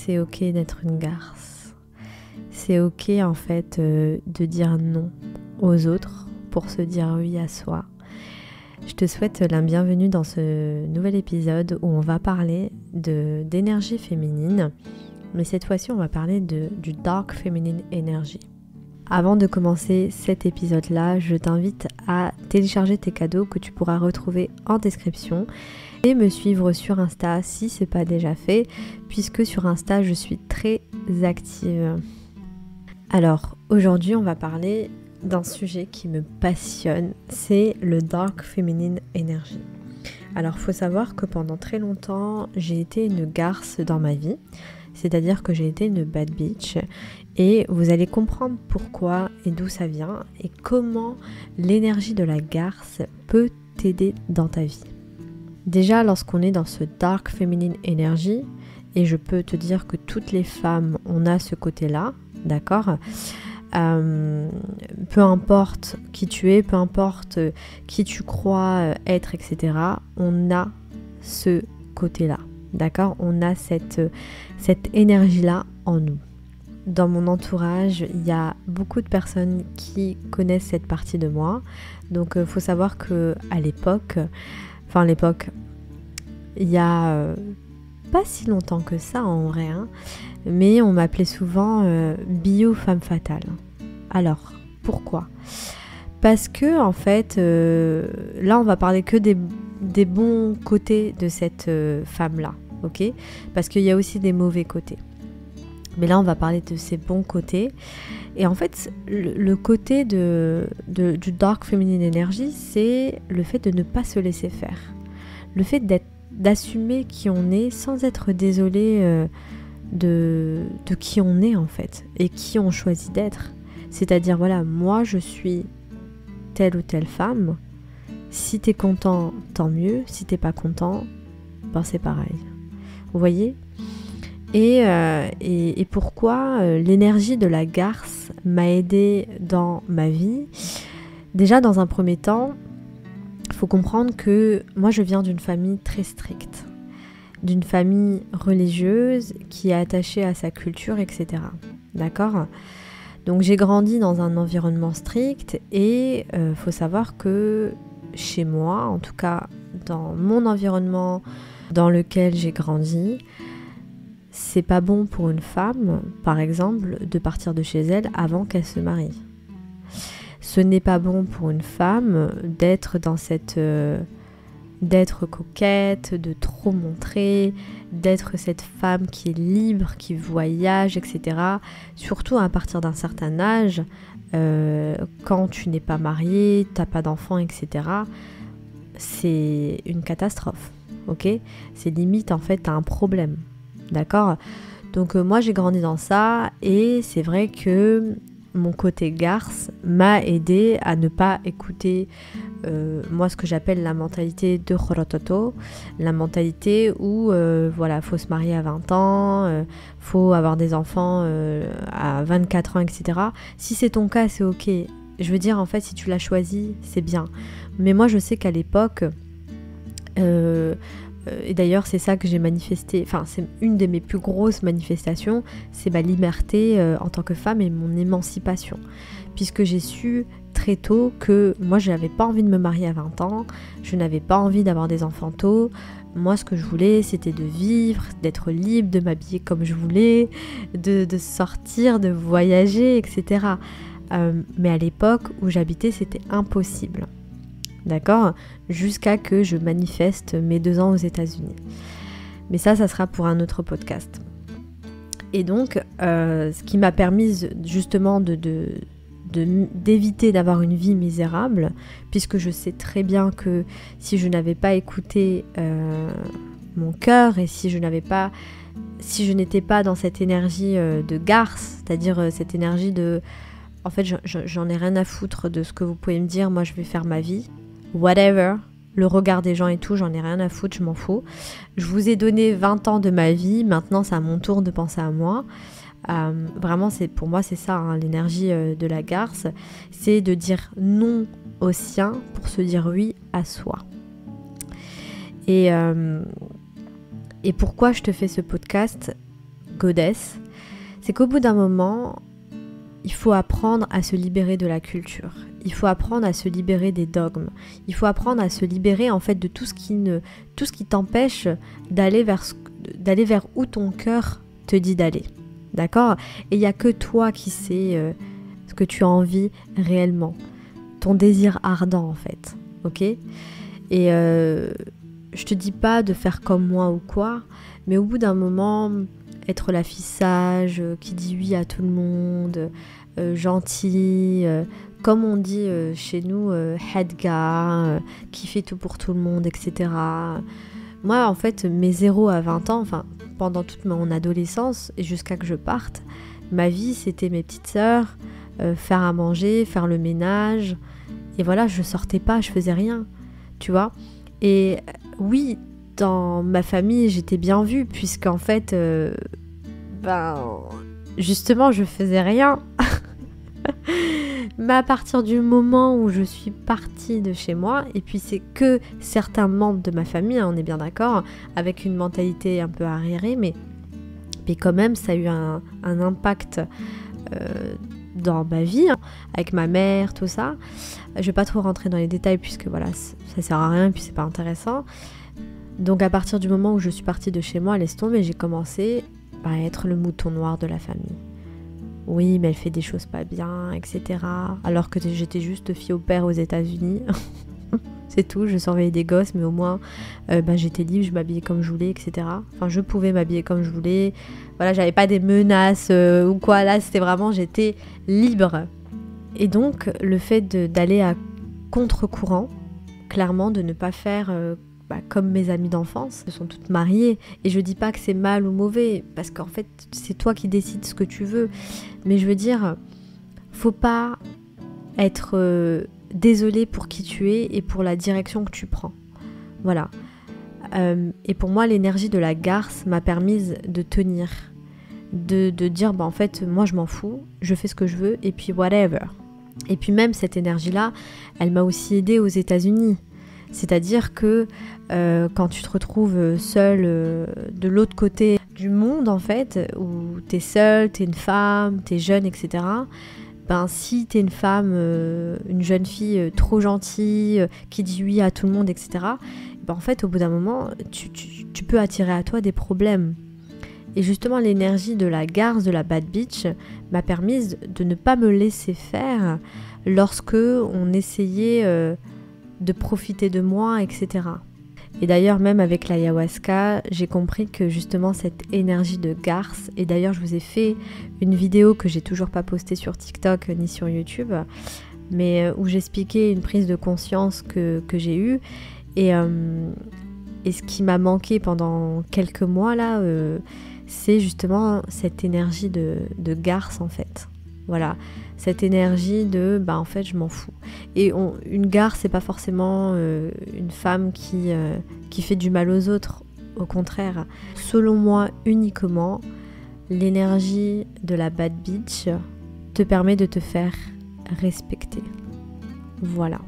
c'est ok d'être une garce. C'est ok en fait de dire non aux autres pour se dire oui à soi. Je te souhaite la bienvenue dans ce nouvel épisode où on va parler d'énergie féminine, mais cette fois-ci on va parler du Dark Feminine Energy. Avant de commencer cet épisode-là, je t'invite à télécharger tes cadeaux que tu pourras retrouver en description et me suivre sur Insta si ce n'est pas déjà fait, puisque sur Insta je suis très active. Alors aujourd'hui on va parler d'un sujet qui me passionne, c'est le Dark Feminine Energy. Alors faut savoir que pendant très longtemps j'ai été une garce dans ma vie, c'est-à-dire que j'ai été une bad bitch, et vous allez comprendre pourquoi et d'où ça vient et comment l'énergie de la garce peut t'aider dans ta vie. Déjà lorsqu'on est dans ce Dark Feminine Energy, et je peux te dire que toutes les femmes on a ce côté-là, d'accord ? Peu importe qui tu es, peu importe qui tu crois être, etc. On a ce côté-là, d'accord ? On a cette énergie-là en nous. Dans mon entourage, il y a beaucoup de personnes qui connaissent cette partie de moi. Donc, faut savoir que à l'époque, il y a pas si longtemps que ça en vrai, mais on m'appelait souvent bio femme fatale. Alors, pourquoi ? Parce que en fait, là on va parler que des bons côtés de cette femme-là, ok ? Parce qu'il y a aussi des mauvais côtés. Mais là on va parler de ses bons côtés. Et en fait, le côté du Dark Feminine Energy, c'est le fait de ne pas se laisser faire. Le fait d'assumer qui on est sans être désolé de qui on est en fait et qui on choisit d'être. C'est-à-dire voilà, moi je suis telle ou telle femme, si t'es content tant mieux, si t'es pas content, ben c'est pareil. Vous voyez ? Et pourquoi l'énergie de la garce m'a aidée dans ma vie ? Déjà dans un premier temps, il faut comprendre que moi je viens d'une famille très stricte, d'une famille religieuse qui est attachée à sa culture, etc. D'accord ? Donc j'ai grandi dans un environnement strict et faut savoir que chez moi, en tout cas dans mon environnement dans lequel j'ai grandi, c'est pas bon pour une femme, par exemple, de partir de chez elle avant qu'elle se marie. Ce n'est pas bon pour une femme d'être dans d'être coquette, de trop montrer, d'être cette femme qui est libre, qui voyage, etc. Surtout à partir d'un certain âge, quand tu n'es pas mariée, t'as pas d'enfant, etc. C'est une catastrophe, ok ? C'est limite en fait t'as un problème, d'accord ? Donc moi j'ai grandi dans ça et c'est vrai que mon côté garce m'a aidé à ne pas écouter moi ce que j'appelle la mentalité de Horototo, la mentalité où voilà, faut se marier à 20 ans, faut avoir des enfants à 24 ans, etc. Si c'est ton cas, c'est ok. Je veux dire, en fait, si tu l'as choisi, c'est bien. Mais moi, je sais qu'à l'époque, et d'ailleurs, c'est ça que j'ai manifesté, enfin, c'est une de mes plus grosses manifestations, c'est ma liberté en tant que femme et mon émancipation. Puisque j'ai su très tôt que moi je n'avais pas envie de me marier à 20 ans, je n'avais pas envie d'avoir des enfants tôt. Moi ce que je voulais c'était de vivre, d'être libre, de m'habiller comme je voulais, de sortir, de voyager, etc. Mais à l'époque où j'habitais c'était impossible, d'accord ? Jusqu'à que je manifeste mes 2 ans aux États-Unis. Mais ça sera pour un autre podcast. Et donc ce qui m'a permis justement d'éviter d'avoir une vie misérable, puisque je sais très bien que si je n'avais pas écouté mon cœur et si je n'étais pas dans cette énergie de garce, c'est-à-dire cette énergie de en fait j'en ai rien à foutre de ce que vous pouvez me dire, moi je vais faire ma vie, whatever, le regard des gens et tout, j'en ai rien à foutre, je m'en fous. Je vous ai donné 20 ans de ma vie, maintenant c'est à mon tour de penser à moi. Vraiment pour moi c'est ça l'énergie de la garce, c'est de dire non au sien pour se dire oui à soi. Et pourquoi je te fais ce podcast ? goddess, c'est qu'au bout d'un moment, il faut apprendre à se libérer de la culture. Il faut apprendre à se libérer des dogmes. Il faut apprendre à se libérer en fait de tout ce qui t'empêche d'aller vers où ton cœur te dit d'aller. D'accord ? Et il n'y a que toi qui sais ce que tu as envie réellement. Ton désir ardent en fait. Ok ? Et je te dis pas de faire comme moi ou quoi, mais au bout d'un moment, être la fille sage, qui dit oui à tout le monde, gentille, comme on dit chez nous, Hadga, qui fait tout pour tout le monde, etc. Moi, en fait, mes 0 à 20 ans, enfin, pendant toute mon adolescence et jusqu'à que je parte, ma vie, c'était mes petites sœurs, faire à manger, faire le ménage, et voilà, je sortais pas, je faisais rien, tu vois. Et oui, dans ma famille, j'étais bien vue, puisqu'en fait, justement, je faisais rien. Mais à partir du moment où je suis partie de chez moi, et puis c'est que certains membres de ma famille, on est bien d'accord, avec une mentalité un peu arriérée, mais quand même, ça a eu un impact dans ma vie, avec ma mère, tout ça. Je vais pas trop rentrer dans les détails, puisque voilà, ça sert à rien, et puis c'est pas intéressant. Donc à partir du moment où je suis partie de chez moi, laisse tomber, j'ai commencé à être le mouton noir de la famille. Oui, mais elle fait des choses pas bien, etc. Alors que j'étais juste fille au père aux États-Unis. C'est tout, je surveillais des gosses, mais au moins j'étais libre, je m'habillais comme je voulais, etc. Enfin, je pouvais m'habiller comme je voulais. Voilà, j'avais pas des menaces ou quoi. Là, c'était vraiment, j'étais libre. Et donc, le fait d'aller à contre-courant, clairement, de ne pas faire comme mes amies d'enfance, elles sont toutes mariées. Et je dis pas que c'est mal ou mauvais, parce qu'en fait, c'est toi qui décides ce que tu veux. Mais je veux dire, faut pas être désolé pour qui tu es et pour la direction que tu prends. Voilà. Et pour moi, l'énergie de la garce m'a permise de tenir. De dire, en fait, moi je m'en fous, je fais ce que je veux, et puis whatever. Et puis même cette énergie-là, elle m'a aussi aidée aux États-Unis. C'est-à-dire que quand tu te retrouves seule de l'autre côté du monde, en fait, où t'es seule, t'es une femme, t'es jeune, etc., si t'es une femme, une jeune fille trop gentille, qui dit oui à tout le monde, etc., en fait, au bout d'un moment, tu peux attirer à toi des problèmes. Et justement, l'énergie de la garce, de la bad bitch, m'a permis de ne pas me laisser faire lorsque on essayait de profiter de moi, etc. Et d'ailleurs, même avec l'ayahuasca, j'ai compris que justement cette énergie de garce, et d'ailleurs je vous ai fait une vidéo que j'ai toujours pas postée sur TikTok ni sur YouTube, mais où j'expliquais une prise de conscience que j'ai eue, et ce qui m'a manqué pendant quelques mois là, c'est justement cette énergie de garce en fait. Voilà, cette énergie de en fait je m'en fous. Et une garce, c'est pas forcément une femme qui fait du mal aux autres, au contraire. Selon moi, uniquement, l'énergie de la bad bitch te permet de te faire respecter. Voilà.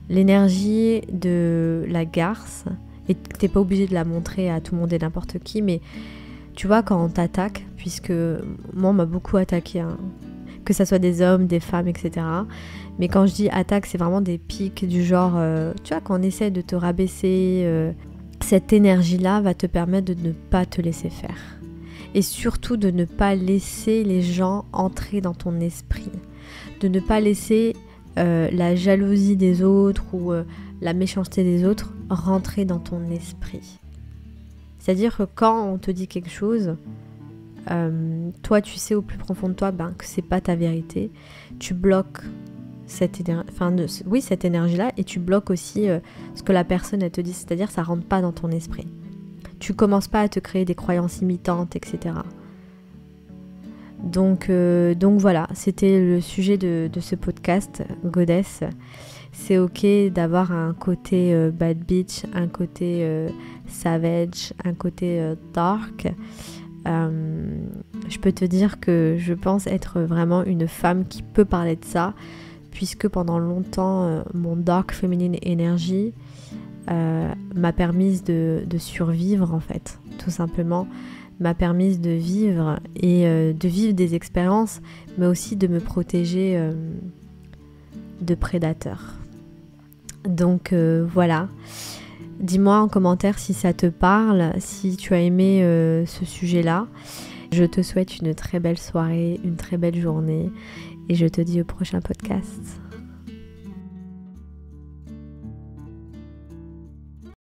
L'énergie de la garce, et t'es pas obligé de la montrer à tout le monde et n'importe qui, mais tu vois, quand on t'attaque, puisque moi on m'a beaucoup attaqué, que ça soit des hommes, des femmes, etc. Mais quand je dis attaque, c'est vraiment des pics du genre, tu vois, quand on essaie de te rabaisser, cette énergie-là va te permettre de ne pas te laisser faire. Et surtout de ne pas laisser les gens entrer dans ton esprit. De ne pas laisser la jalousie des autres ou la méchanceté des autres rentrer dans ton esprit. C'est-à-dire que quand on te dit quelque chose, toi tu sais au plus profond de toi que c'est pas ta vérité, tu bloques cette énergie-là, et tu bloques aussi ce que la personne elle te dit, c'est-à-dire ça rentre pas dans ton esprit. Tu commences pas à te créer des croyances imitantes, etc. Donc voilà, c'était le sujet de ce podcast, Goddess. C'est ok d'avoir un côté bad bitch, un côté savage, un côté dark. Je peux te dire que je pense être vraiment une femme qui peut parler de ça, puisque pendant longtemps, mon dark feminine energy m'a permis de survivre en fait, tout simplement, m'a permis de vivre et de vivre des expériences, mais aussi de me protéger de prédateurs. Donc voilà, dis-moi en commentaire si ça te parle, si tu as aimé ce sujet-là. Je te souhaite une très belle soirée, une très belle journée et je te dis au prochain podcast.